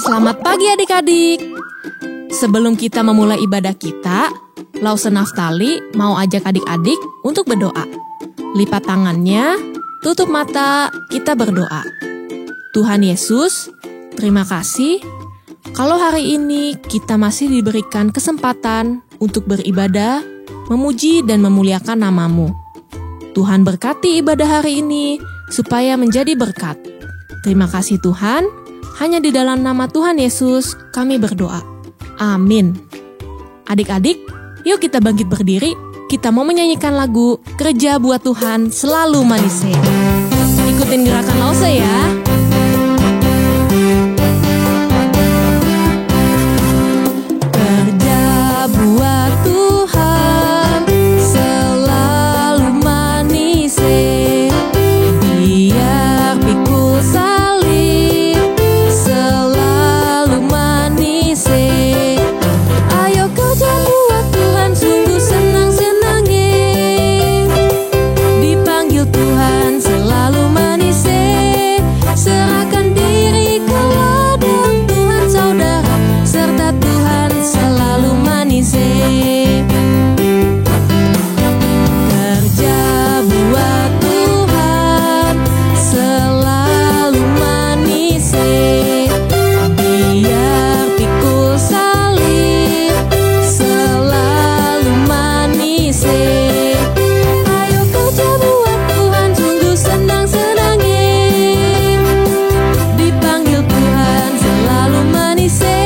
Selamat pagi adik-adik. Sebelum kita memulai ibadah kita, Lawson Naftali mau ajak adik-adik untuk berdoa. Lipat tangannya, tutup mata, kita berdoa. Tuhan Yesus, terima kasih kalau hari ini kita masih diberikan kesempatan untuk beribadah, memuji dan memuliakan nama-Mu. Tuhan berkati ibadah hari ini supaya menjadi berkat. Terima kasih Tuhan. Hanya di dalam nama Tuhan Yesus kami berdoa. Amin. Adik-adik, yuk kita bangkit berdiri. Kita mau menyanyikan lagu Kerja Buat Tuhan Selalu Manise. Ikutin gerakan Lause ya. Kerja buat Tuhan selalu manise. Biar pikul salib selalu manise. Ayo kerja buat Tuhan sungguh senang-senangnya. Dipanggil Tuhan selalu manise. Serahkan diri ke ladang Tuhan saudara, serta Tuhan selalu manise. Kerja buat Tuhan selalu manise. Biar pikul salib selalu manise. Ayo kerja buat Tuhan sungguh senang-senangnya. Dipanggil Tuhan selalu manise.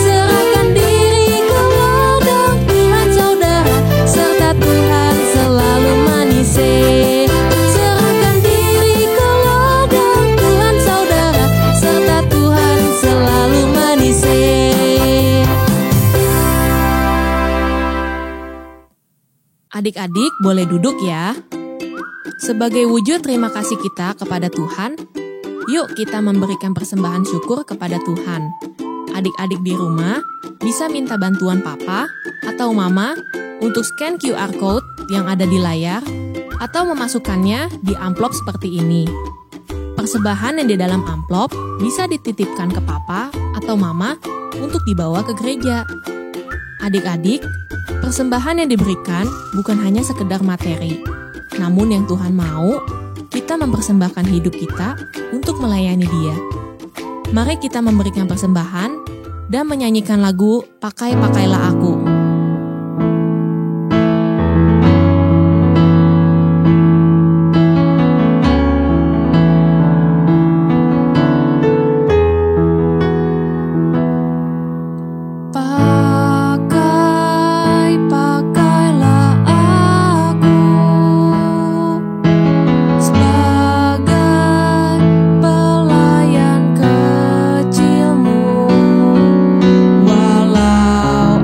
Serahkan diri ke ladang Tuhan saudara, serta Tuhan selalu manise. Serahkan diri ke ladang Tuhan saudara, serta Tuhan selalu manise. Adik-adik boleh duduk ya. Sebagai wujud terima kasih kita kepada Tuhan, yuk kita memberikan persembahan syukur kepada Tuhan. Adik-adik di rumah bisa minta bantuan papa atau mama untuk scan QR code yang ada di layar atau memasukkannya di amplop seperti ini. Persembahan yang di dalam amplop bisa dititipkan ke papa atau mama untuk dibawa ke gereja. Adik-adik, persembahan yang diberikan bukan hanya sekedar materi, namun yang Tuhan mau, kita mempersembahkan hidup kita untuk melayani Dia. Mari kita memberikan persembahan dan menyanyikan lagu Pakai-pakailah Aku. Pakailah aku sebagai pelayan kecilmu, walau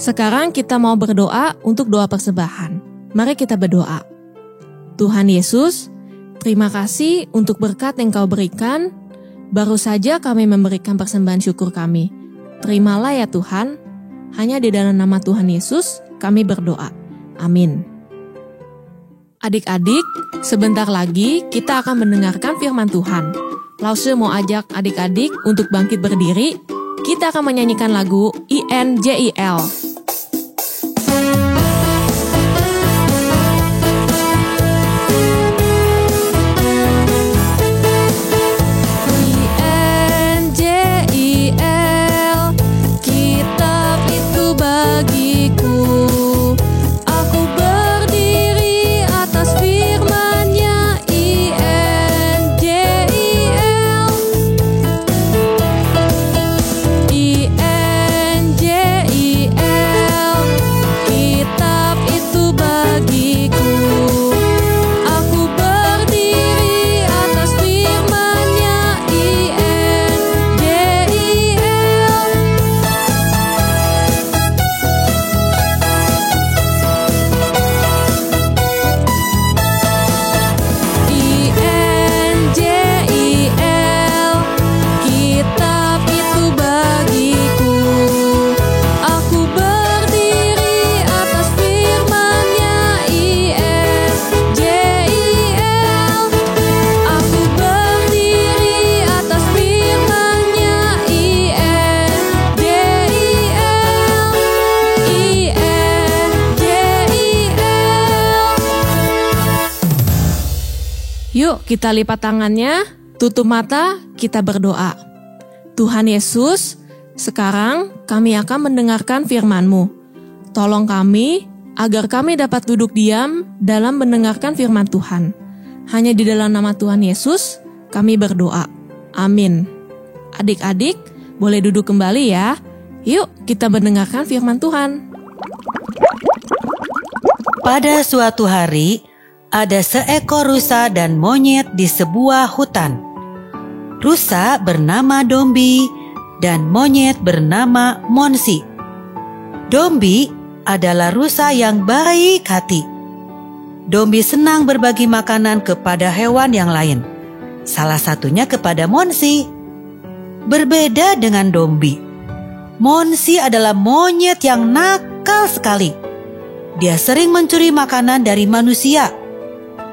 Sekarang kita mau berdoa untuk doa persembahan. Mari kita berdoa. Tuhan Yesus, terima kasih untuk berkat yang Kau berikan. Baru saja kami memberikan persembahan syukur kami. Terimalah ya Tuhan. Hanya di dalam nama Tuhan Yesus kami berdoa. Amin. Adik-adik, sebentar lagi kita akan mendengarkan firman Tuhan. Lause mau ajak adik-adik untuk bangkit berdiri. Kita akan menyanyikan lagu INJIL. Yuk kita lipat tangannya, tutup mata, kita berdoa. Tuhan Yesus, sekarang kami akan mendengarkan firman-Mu. Tolong kami, agar kami dapat duduk diam dalam mendengarkan firman Tuhan. Hanya di dalam nama Tuhan Yesus, kami berdoa. Amin. Adik-adik, boleh duduk kembali ya. Yuk kita mendengarkan firman Tuhan. Pada suatu hari, ada seekor rusa dan monyet di sebuah hutan. Rusa bernama Dombi dan monyet bernama Monsi. Dombi adalah rusa yang baik hati. Dombi senang berbagi makanan kepada hewan yang lain, salah satunya kepada Monsi. Berbeda dengan Dombi, Monsi adalah monyet yang nakal sekali. Dia sering mencuri makanan dari manusia,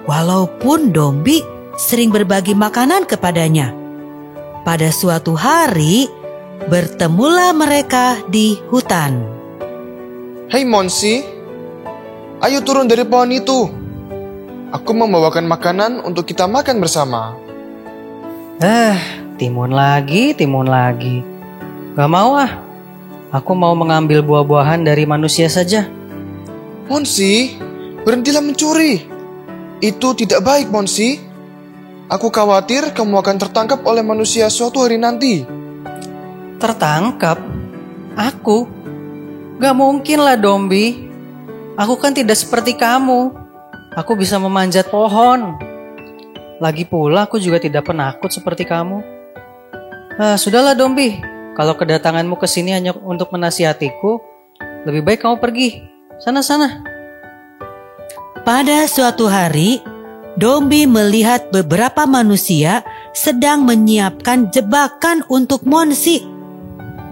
walaupun Dombi sering berbagi makanan kepadanya. Pada suatu hari, bertemulah mereka di hutan. Hei Monsi, ayo turun dari pohon itu. Aku membawakan makanan untuk kita makan bersama. Timun lagi. Gak mau ah. Aku mau mengambil buah-buahan dari manusia saja. Monsi, berhentilah mencuri. Itu tidak baik, Monsi. Aku khawatir kamu akan tertangkap oleh manusia suatu hari nanti. Tertangkap? Aku? Gak mungkin lah, Dombi. Aku kan tidak seperti kamu. Aku bisa memanjat pohon. Lagi pula aku juga tidak penakut seperti kamu. Sudahlah, Dombi. Kalau kedatanganmu ke sini hanya untuk menasihatiku, lebih baik kamu pergi. Sana-sana. Pada suatu hari, Dombi melihat beberapa manusia sedang menyiapkan jebakan untuk Monsi.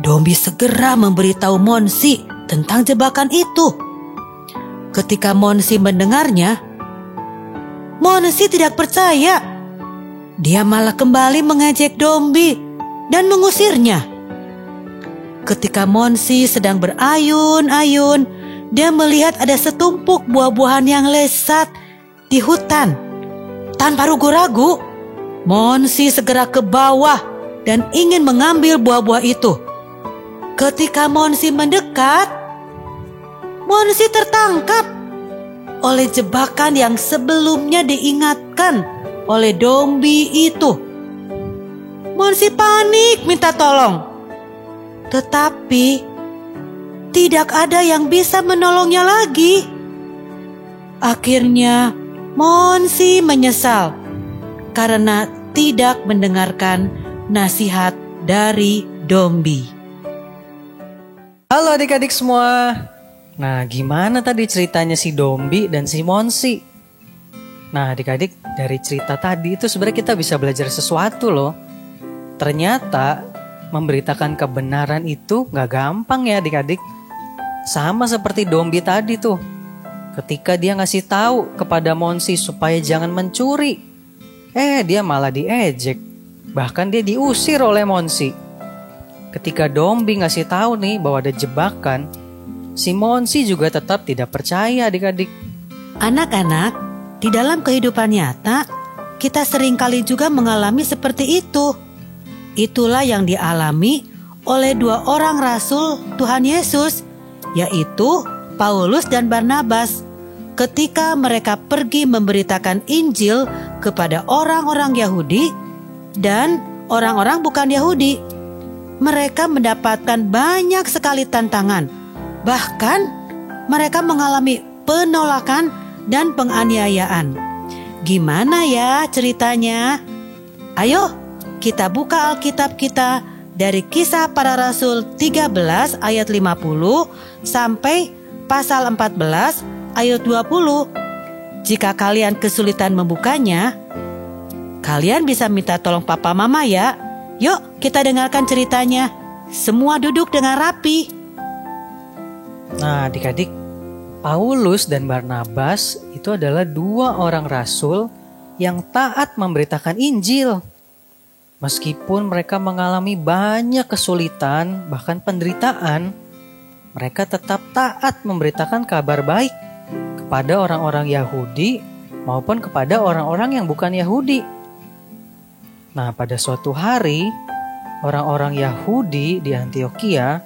Dombi segera memberitahu Monsi tentang jebakan itu. Ketika Monsi mendengarnya, Monsi tidak percaya. Dia malah kembali mengejek Dombi dan mengusirnya. Ketika Monsi sedang berayun-ayun, dia melihat ada setumpuk buah-buahan yang lezat di hutan. Tanpa ragu-ragu, Monsi segera ke bawah dan ingin mengambil buah-buah itu. Ketika Monsi mendekat, Monsi tertangkap oleh jebakan yang sebelumnya diingatkan oleh Dombi itu. Monsi panik minta tolong, tetapi tidak ada yang bisa menolongnya lagi. Akhirnya Monsi menyesal karena tidak mendengarkan nasihat dari Dombi. Halo adik-adik semua. Nah, gimana tadi ceritanya si Dombi dan si Monsi? Nah, adik-adik, dari cerita tadi itu sebenarnya kita bisa belajar sesuatu loh. Ternyata memberitakan kebenaran itu gak gampang ya adik-adik. Sama seperti Dombi tadi tuh. Ketika dia ngasih tahu kepada Monsi supaya jangan mencuri, dia malah diejek. Bahkan dia diusir oleh Monsi. Ketika Dombi ngasih tahu nih bahwa ada jebakan, si Monsi juga tetap tidak percaya adik-adik. Anak-anak, di dalam kehidupan nyata, kita seringkali juga mengalami seperti itu. Itulah yang dialami oleh 2 orang rasul Tuhan Yesus, yaitu Paulus dan Barnabas. Ketika mereka pergi memberitakan Injil kepada orang-orang Yahudi dan orang-orang bukan Yahudi, mereka mendapatkan banyak sekali tantangan. Bahkan mereka mengalami penolakan dan penganiayaan. Gimana ya ceritanya? Ayo kita buka Alkitab kita dari Kisah Para Rasul 13 ayat 50 sampai pasal 14 ayat 20. Jika kalian kesulitan membukanya, kalian bisa minta tolong papa mama ya. Yuk kita dengarkan ceritanya. Semua duduk dengan rapi. Nah, adik-adik, Paulus dan Barnabas itu adalah 2 orang rasul yang taat memberitakan Injil. Meskipun mereka mengalami banyak kesulitan, bahkan penderitaan, mereka tetap taat memberitakan kabar baik kepada orang-orang Yahudi maupun kepada orang-orang yang bukan Yahudi. Nah, pada suatu hari, orang-orang Yahudi di Antiokhia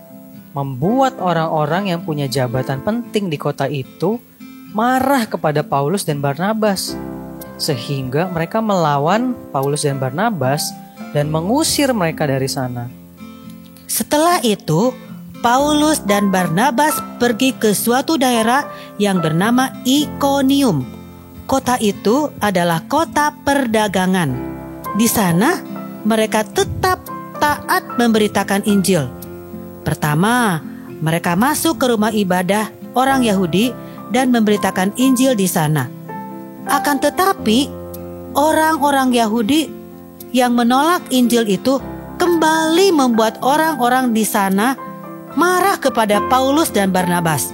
membuat orang-orang yang punya jabatan penting di kota itu marah kepada Paulus dan Barnabas. Sehingga mereka melawan Paulus dan Barnabas dan mengusir mereka dari sana. Setelah itu, Paulus dan Barnabas pergi ke suatu daerah yang bernama Ikonium. Kota itu adalah kota perdagangan. Di sana, mereka tetap taat memberitakan Injil. Pertama, mereka masuk ke rumah ibadah orang Yahudi dan memberitakan Injil di sana. Akan tetapi, orang-orang Yahudi yang menolak Injil itu kembali membuat orang-orang di sana marah kepada Paulus dan Barnabas.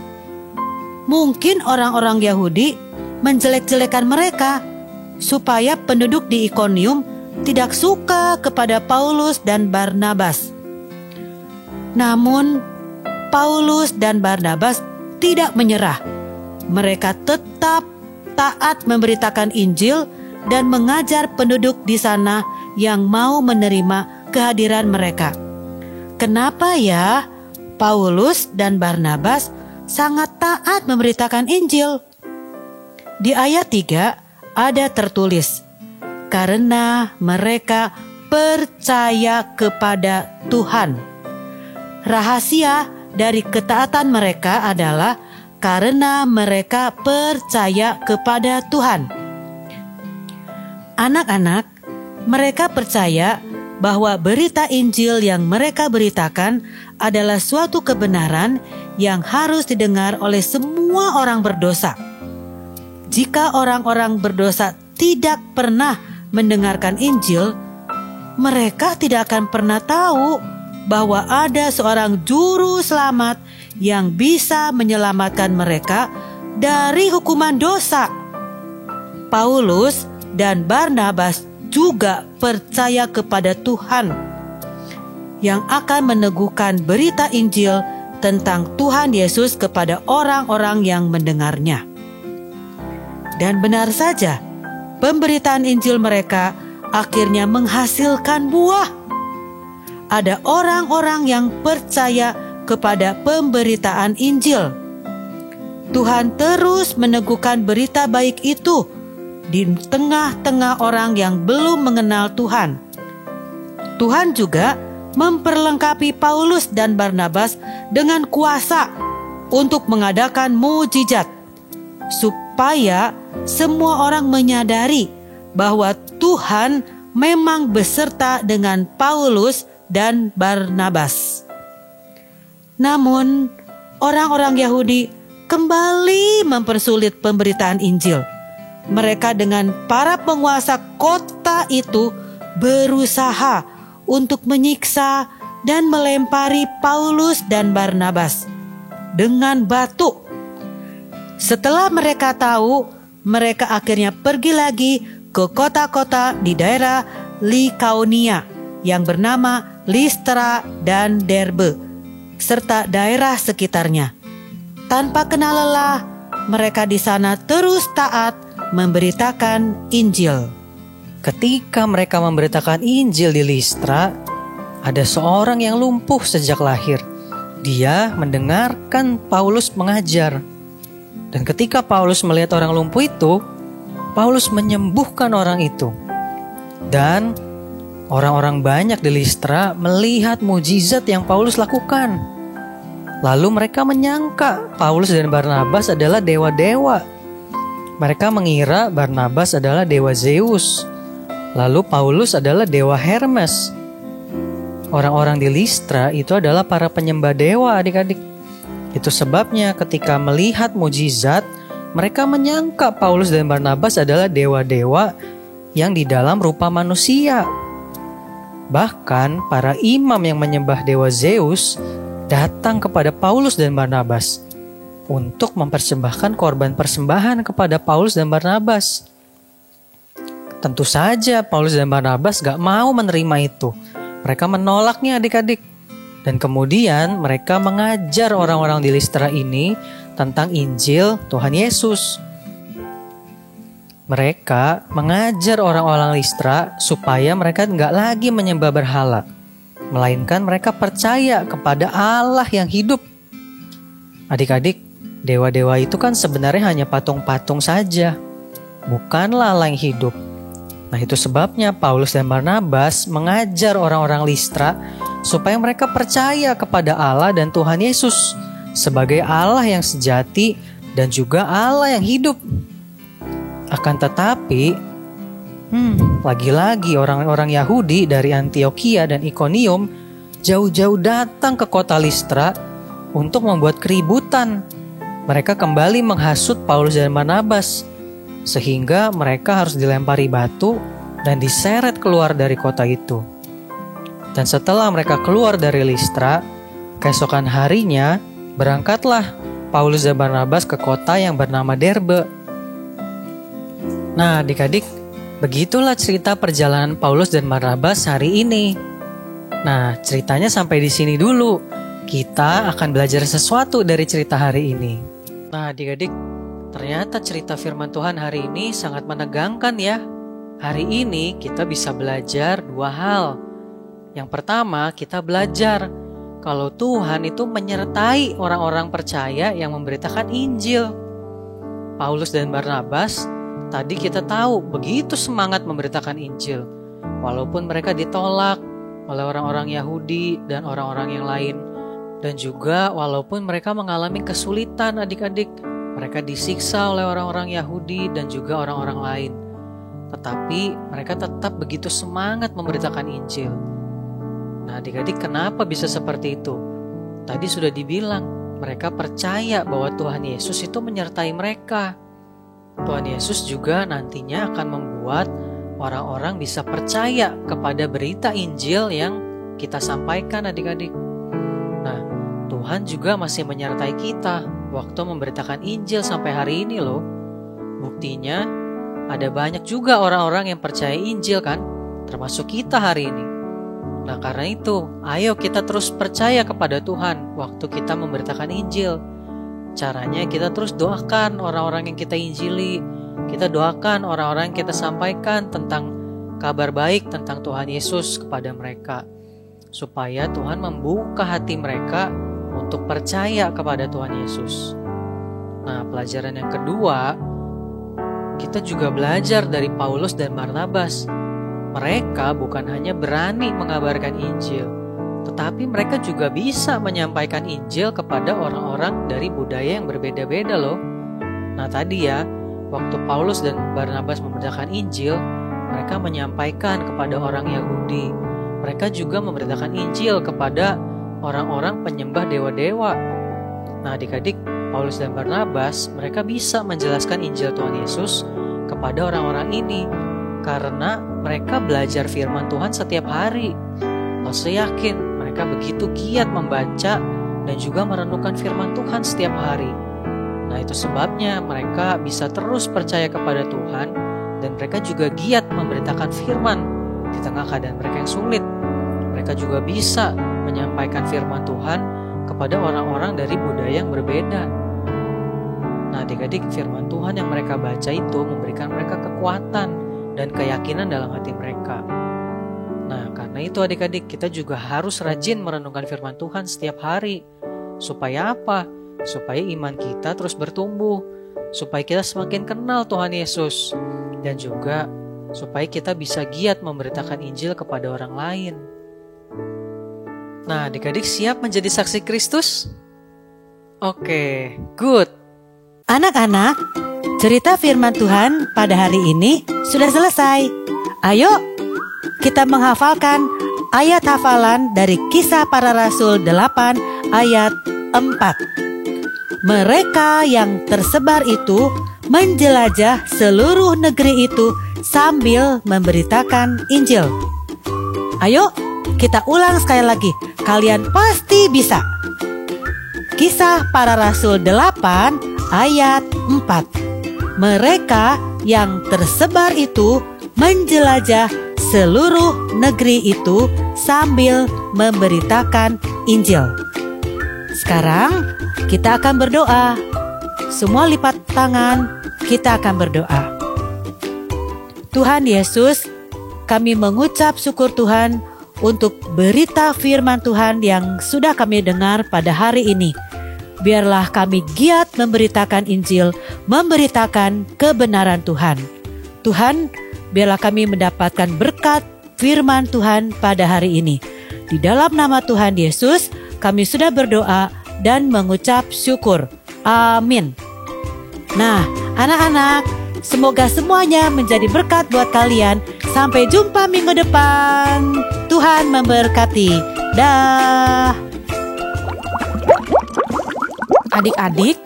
Mungkin orang-orang Yahudi menjelek-jelekan mereka supaya penduduk di Ikonium tidak suka kepada Paulus dan Barnabas. Namun, Paulus dan Barnabas tidak menyerah. Mereka tetap taat memberitakan Injil dan mengajar penduduk di sana yang mau menerima kehadiran mereka. Kenapa ya Paulus dan Barnabas sangat taat memberitakan Injil? Di ayat 3 ada tertulis, karena mereka percaya kepada Tuhan. Rahasia dari ketaatan mereka adalah karena mereka percaya kepada Tuhan. Anak-anak, mereka percaya bahwa berita Injil yang mereka beritakan adalah suatu kebenaran yang harus didengar oleh semua orang berdosa. Jika orang-orang berdosa tidak pernah mendengarkan Injil, mereka tidak akan pernah tahu bahwa ada seorang juru selamat yang bisa menyelamatkan mereka dari hukuman dosa. Paulus dan Barnabas juga percaya kepada Tuhan yang akan meneguhkan berita Injil tentang Tuhan Yesus kepada orang-orang yang mendengarnya. Dan benar saja, pemberitaan Injil mereka akhirnya menghasilkan buah. Ada orang-orang yang percaya kepada pemberitaan Injil. Tuhan terus meneguhkan berita baik itu di tengah-tengah orang yang belum mengenal Tuhan. Tuhan juga memperlengkapi Paulus dan Barnabas dengan kuasa untuk mengadakan mujizat, supaya semua orang menyadari bahwa Tuhan memang beserta dengan Paulus dan Barnabas. Namun, orang-orang Yahudi kembali mempersulit pemberitaan Injil. Mereka dengan para penguasa kota itu berusaha untuk menyiksa dan melempari Paulus dan Barnabas dengan batu. Setelah mereka tahu, mereka akhirnya pergi lagi ke kota-kota di daerah Likaonia yang bernama Listra dan Derbe, serta daerah sekitarnya. Tanpa kenal lelah, mereka di sana terus taat memberitakan Injil. Ketika mereka memberitakan Injil di Listra, ada seorang yang lumpuh sejak lahir. Dia mendengarkan Paulus mengajar. Dan ketika Paulus melihat orang lumpuh itu, Paulus menyembuhkan orang itu. Dan orang-orang banyak di Listra melihat mujizat yang Paulus lakukan. Lalu mereka menyangka Paulus dan Barnabas adalah dewa-dewa. Mereka mengira Barnabas adalah dewa Zeus, lalu Paulus adalah dewa Hermes. Orang-orang di Listra itu adalah para penyembah dewa, adik-adik. Itu sebabnya ketika melihat mujizat, mereka menyangka Paulus dan Barnabas adalah dewa-dewa yang di dalam rupa manusia. Bahkan para imam yang menyembah dewa Zeus datang kepada Paulus dan Barnabas untuk mempersembahkan korban persembahan kepada Paulus dan Barnabas. Tentu saja Paulus dan Barnabas gak mau menerima itu. Mereka menolaknya, adik-adik. Dan kemudian mereka mengajar orang-orang di Listra ini tentang Injil Tuhan Yesus. Mereka mengajar orang-orang Listra supaya mereka nggak lagi menyembah berhala, melainkan mereka percaya kepada Allah yang hidup. Adik-adik, dewa-dewa itu kan sebenarnya hanya patung-patung saja, bukanlah Allah yang hidup. Nah, itu sebabnya Paulus dan Barnabas mengajar orang-orang Listra supaya mereka percaya kepada Allah dan Tuhan Yesus sebagai Allah yang sejati dan juga Allah yang hidup. Akan tetapi, lagi-lagi orang-orang Yahudi dari Antiokhia dan Ikonium jauh-jauh datang ke kota Listra untuk membuat keributan. Mereka kembali menghasut Paulus dan Barnabas, sehingga mereka harus dilempari batu dan diseret keluar dari kota itu. Dan setelah mereka keluar dari Listra, keesokan harinya berangkatlah Paulus dan Barnabas ke kota yang bernama Derbe. Nah, adik-adik, begitulah cerita perjalanan Paulus dan Barnabas hari ini. Nah, ceritanya sampai di sini dulu. Kita akan belajar sesuatu dari cerita hari ini. Nah, adik-adik, ternyata cerita firman Tuhan hari ini sangat menegangkan ya. Hari ini kita bisa belajar dua hal. Yang pertama, kita belajar kalau Tuhan itu menyertai orang-orang percaya yang memberitakan Injil. Paulus dan Barnabas, tadi kita tahu begitu semangat memberitakan Injil. Walaupun mereka ditolak oleh orang-orang Yahudi dan orang-orang yang lain. Dan juga walaupun mereka mengalami kesulitan, adik-adik. Mereka disiksa oleh orang-orang Yahudi dan juga orang-orang lain. Tetapi mereka tetap begitu semangat memberitakan Injil. Nah, adik-adik, kenapa bisa seperti itu? Tadi sudah dibilang, mereka percaya bahwa Tuhan Yesus itu menyertai mereka. Tuhan Yesus juga nantinya akan membuat orang-orang bisa percaya kepada berita Injil yang kita sampaikan, adik-adik. Nah, Tuhan juga masih menyertai kita waktu memberitakan Injil sampai hari ini loh. Buktinya, ada banyak juga orang-orang yang percaya Injil kan, termasuk kita hari ini. Nah, karena itu, ayo kita terus percaya kepada Tuhan waktu kita memberitakan Injil. Caranya kita terus doakan orang-orang yang kita injili. Kita doakan orang-orang yang kita sampaikan tentang kabar baik tentang Tuhan Yesus kepada mereka. Supaya Tuhan membuka hati mereka untuk percaya kepada Tuhan Yesus. Nah, pelajaran yang kedua, kita juga belajar dari Paulus dan Barnabas. Mereka bukan hanya berani mengabarkan Injil, tetapi mereka juga bisa menyampaikan Injil kepada orang-orang dari budaya yang berbeda-beda loh. Nah, tadi ya, waktu Paulus dan Barnabas memberitakan Injil, mereka menyampaikan kepada orang Yahudi. Mereka juga memberitakan Injil kepada orang-orang penyembah dewa-dewa. Nah, adik-adik, Paulus dan Barnabas, mereka bisa menjelaskan Injil Tuhan Yesus kepada orang-orang ini karena mereka belajar firman Tuhan setiap hari. Paulus yakin mereka begitu giat membaca dan juga merenungkan firman Tuhan setiap hari. Nah, itu sebabnya mereka bisa terus percaya kepada Tuhan dan mereka juga giat memberitakan firman di tengah keadaan mereka yang sulit. Mereka juga bisa menyampaikan firman Tuhan kepada orang-orang dari budaya yang berbeda. Nah, adik-adik, firman Tuhan yang mereka baca itu memberikan mereka kekuatan dan keyakinan dalam hati mereka. Nah, karena itu adik-adik, kita juga harus rajin merenungkan firman Tuhan setiap hari. Supaya apa? Supaya iman kita terus bertumbuh, supaya kita semakin kenal Tuhan Yesus, dan juga supaya kita bisa giat memberitakan Injil kepada orang lain. Nah, adik-adik siap menjadi saksi Kristus? Oke, good. Anak-anak, cerita firman Tuhan pada hari ini sudah selesai. Ayo, kita menghafalkan ayat hafalan dari Kisah Para Rasul 8 ayat 4. Mereka yang tersebar itu menjelajah seluruh negeri itu sambil memberitakan Injil. Ayo, kita ulang sekali lagi. Kalian pasti bisa. Kisah Para Rasul 8 ayat 4. Mereka yang tersebar itu menjelajah seluruh negeri itu sambil memberitakan Injil. Sekarang kita akan berdoa. Semua lipat tangan, kita akan berdoa. Tuhan Yesus, kami mengucap syukur Tuhan untuk berita firman Tuhan yang sudah kami dengar pada hari ini. Biarlah kami giat memberitakan Injil, memberitakan kebenaran Tuhan. Tuhan, biarlah kami mendapatkan berkat firman Tuhan pada hari ini. Di dalam nama Tuhan Yesus, kami sudah berdoa dan mengucap syukur. Amin. Nah, anak-anak, semoga semuanya menjadi berkat buat kalian. Sampai jumpa minggu depan. Tuhan memberkati. Dah. Adik-adik,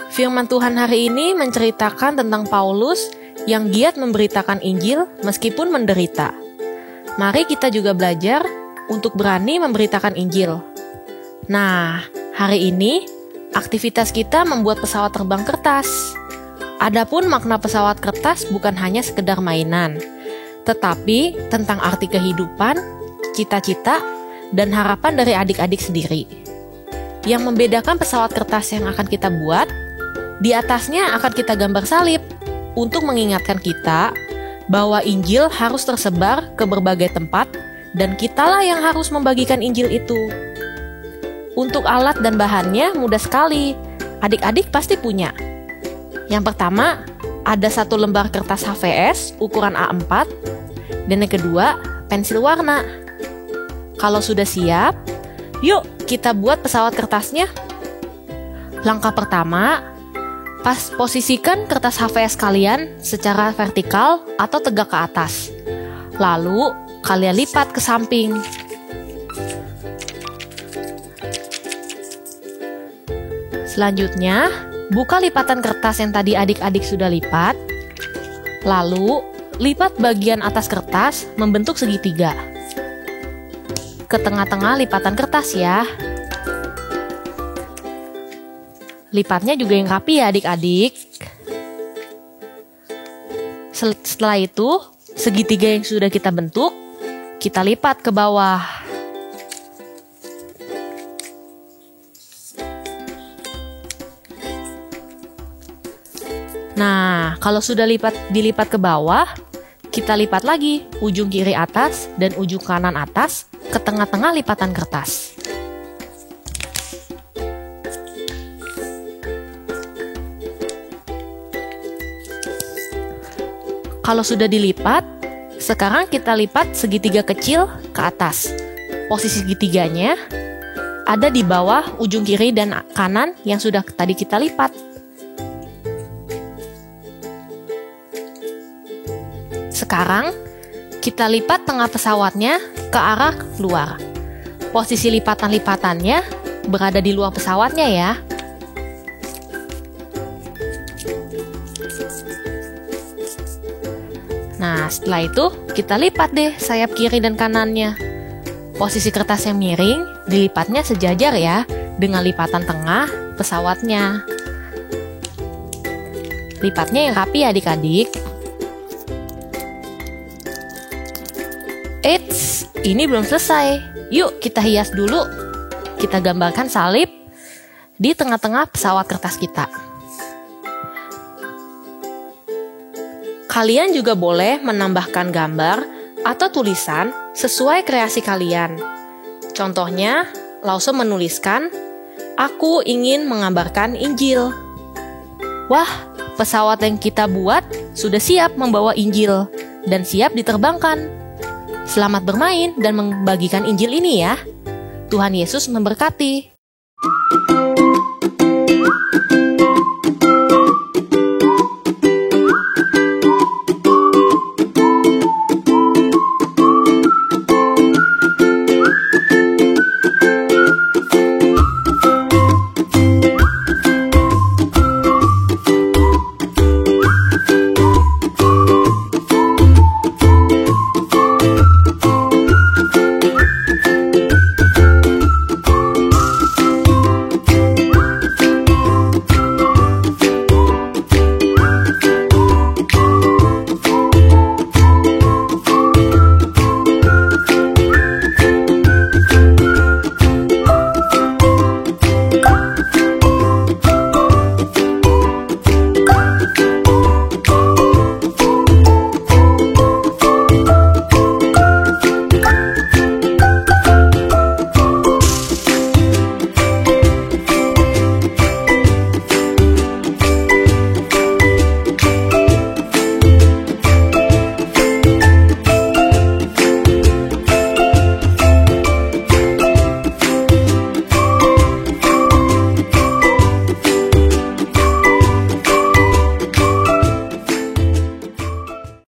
firman Tuhan hari ini menceritakan tentang Paulus yang giat memberitakan Injil meskipun menderita. Mari kita juga belajar untuk berani memberitakan Injil. Nah, hari ini aktivitas kita membuat pesawat terbang kertas. Adapun makna pesawat kertas bukan hanya sekedar mainan, tetapi tentang arti kehidupan, cita-cita, dan harapan dari adik-adik sendiri. Yang membedakan pesawat kertas yang akan kita buat, di atasnya akan kita gambar salib untuk mengingatkan kita bahwa Injil harus tersebar ke berbagai tempat dan kitalah yang harus membagikan Injil itu. Untuk alat dan bahannya mudah sekali, adik-adik pasti punya. Yang pertama, ada satu lembar kertas HVS ukuran A4, dan yang kedua, pensil warna. Kalau sudah siap, yuk kita buat pesawat kertasnya. Langkah pertama, posisikan kertas HVS kalian secara vertikal atau tegak ke atas. Lalu, kalian lipat ke samping. Selanjutnya, buka lipatan kertas yang tadi adik-adik sudah lipat. Lalu, lipat bagian atas kertas membentuk segitiga. Ke tengah-tengah lipatan kertas ya. Lipatnya juga yang rapi ya adik-adik. Setelah itu, segitiga yang sudah kita bentuk, kita lipat ke bawah. Nah, kalau sudah dilipat ke bawah, kita lipat lagi ujung kiri atas dan ujung kanan atas ke tengah-tengah lipatan kertas. Kalau sudah dilipat, sekarang kita lipat segitiga kecil ke atas. Posisi segitiganya ada di bawah ujung kiri dan kanan yang sudah tadi kita lipat. Sekarang, kita lipat tengah pesawatnya ke arah luar. Posisi lipatan-lipatannya berada di luar pesawatnya ya. Nah, setelah itu kita lipat deh sayap kiri dan kanannya. Posisi kertas yang miring dilipatnya sejajar ya, dengan lipatan tengah pesawatnya. Lipatnya yang rapi adik-adik. Eits, ini belum selesai. Yuk kita hias dulu. Kita gambarkan salib di tengah-tengah pesawat kertas kita. Kalian juga boleh menambahkan gambar atau tulisan sesuai kreasi kalian. Contohnya, Lawson menuliskan, "Aku ingin mengabarkan Injil." Wah, pesawat yang kita buat sudah siap membawa Injil dan siap diterbangkan. Selamat bermain dan membagikan Injil ini ya. Tuhan Yesus memberkati.